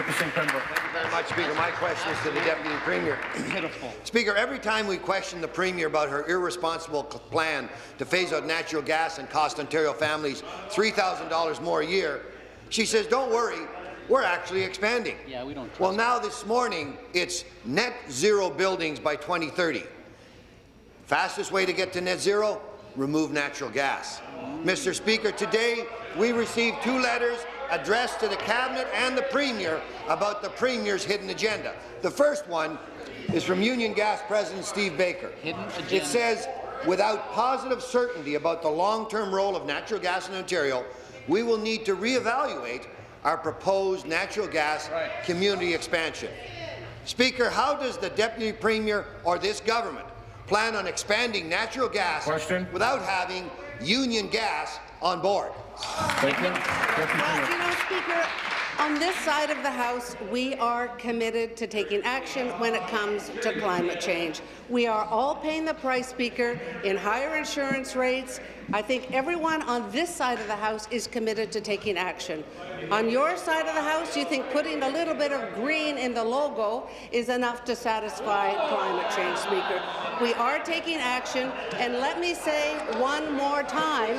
Nipissing Pembroke. Thank you very much, Speaker. My question is to the Deputy Premier. Pitiful. Speaker, every time we question the Premier about her irresponsible plan to phase out natural gas and cost Ontario families $3,000 more a year, she says, don't worry, we're actually expanding. Yeah, we don't trust Well, now this morning, it's net zero buildings by 2030. Fastest way to get to net zero? Remove natural gas. Mr. Speaker, today we received 2 letters addressed to the Cabinet and the Premier about the Premier's hidden agenda. The first one is from Union Gas President Steve Baker. Hidden agenda. It says, without positive certainty about the long-term role of natural gas in Ontario, we will need to reevaluate our proposed natural gas community expansion. Speaker, how does the Deputy Premier or this government plan on expanding natural gas without having Union Gas on board? Thank you. Well, you know, Speaker, on this side of the House, we are committed to taking action when it comes to climate change. We are all paying the price, Speaker, in higher insurance rates. I think everyone on this side of the House is committed to taking action. On your side of the House, you think putting a little bit of green in the logo is enough to satisfy climate change, Speaker. We are taking action, and let me say one more time,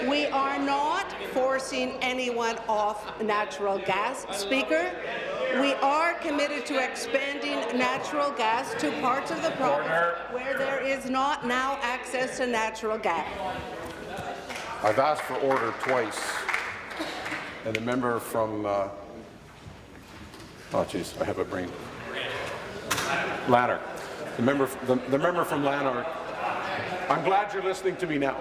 we are not forcing anyone off natural gas, Speaker. We are committed to expanding natural gas to parts of the province where there is not now access to natural gas. I've asked for order twice, and the member from oh jeez, I have a brain. Lanark. The member from Lanark. I'm glad you're listening to me now.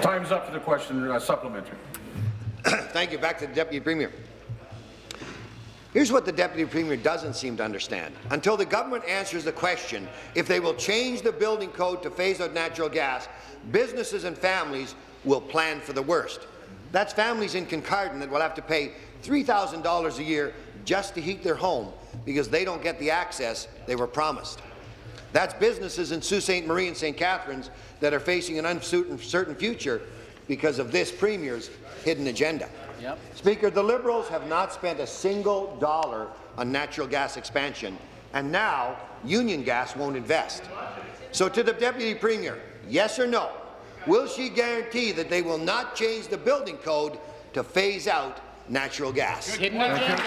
Time's up for the question. Supplementary. Thank you. Back to the Deputy Premier. Here's what the Deputy Premier doesn't seem to understand. Until the government answers the question if they will change the building code to phase out natural gas, businesses and families will plan for the worst. That's families in Kincardine that will have to pay $3,000 a year just to heat their home because they don't get the access they were promised. That's businesses in Sault Ste. Marie and St. Catharines that are facing an uncertain future because of this Premier's hidden agenda. Yep. Speaker, the Liberals have not spent a single dollar on natural gas expansion, and now Union Gas won't invest. So to the Deputy Premier, yes or no, will she guarantee that they will not change the building code to phase out natural gas? Hidden agenda.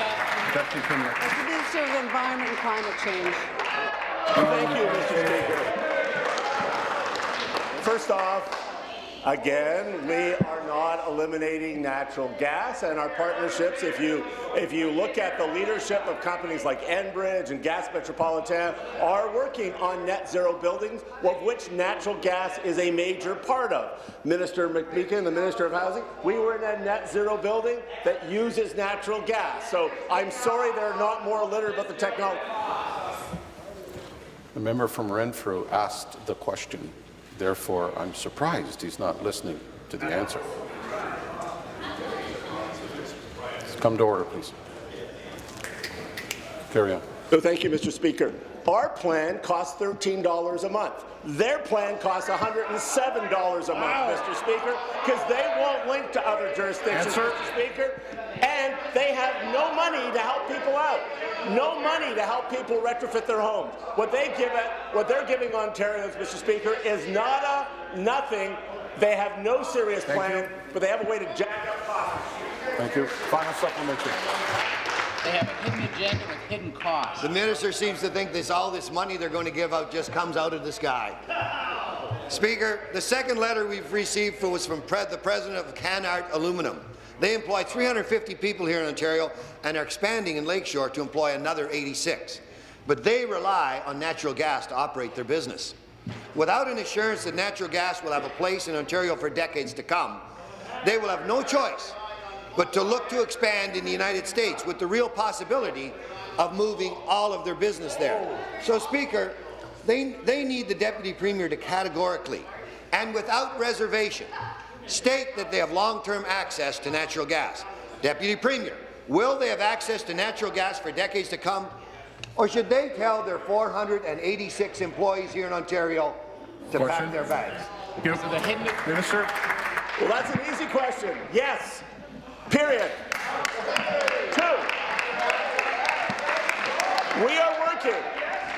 Deputy Premier. As the Minister of Environment and Climate Change. Thank you, Mr. Speaker. First off, again, we are not eliminating natural gas, and our partnerships, if you look at the leadership of companies like Enbridge and Gas Metropolitan, are working on net zero buildings, of which natural gas is a major part of. Minister McMeekin, the Minister of Housing, we were in a net zero building that uses natural gas. So I'm sorry they're not more literate about the technology. The member from Renfrew asked the question. Therefore, I'm surprised he's not listening to the answer. Come to order, please. Carry on. So thank you, Mr. Speaker. Our plan costs $13 a month. Their plan costs $107 a month, Mr. Speaker, because they won't link to other jurisdictions, Mr. Speaker, and they have no money to help people out. No money to help people retrofit their homes. What they're giving Ontarians, Mr. Speaker, is nada, nothing. They have no serious plan, but they have a way to jack up costs. Thank you. Final supplementary. They have a hidden agenda with hidden costs. The minister seems to think all this money they're going to give out just comes out of the sky. Speaker, the second letter we've received was from the president of Canart Aluminum. They employ 350 people here in Ontario and are expanding in Lakeshore to employ another 86. But they rely on natural gas to operate their business. Without an assurance that natural gas will have a place in Ontario for decades to come, they will have no choice but to look to expand in the United States with the real possibility of moving all of their business there. So, Speaker, they need the Deputy Premier to categorically and without reservation state that they have long-term access to natural gas. Deputy Premier, will they have access to natural gas for decades to come, or should they tell their 486 employees here in Ontario, to pack their bags? So the hidden, Minister. Well, that's an easy question. Yes. Period. 2. We are working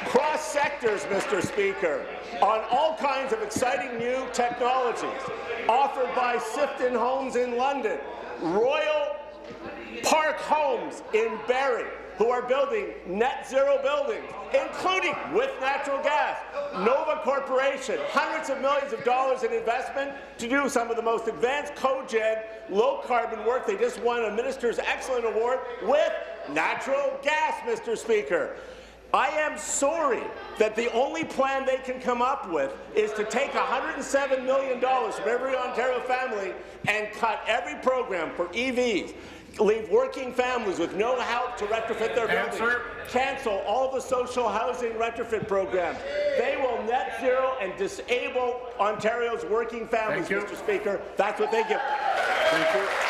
cross sectors, Mr. Speaker, on all kinds of exciting new technologies offered by Sifton Homes in London, Royal Park Homes in Barrie, who are building net zero buildings, including with natural gas. Nova Corporation, hundreds of millions of dollars in investment to do some of the most advanced cogen, low-carbon work. They just won a Minister's Excellent Award with natural gas, Mr. Speaker. I am sorry that the only plan they can come up with is to take $107 million from every Ontario family and cut every program for EVs, leave working families with no help to retrofit their buildings, cancel all the social housing retrofit programs. They will net zero and disable Ontario's working families, Mr. Speaker. That's what they give. Thank you.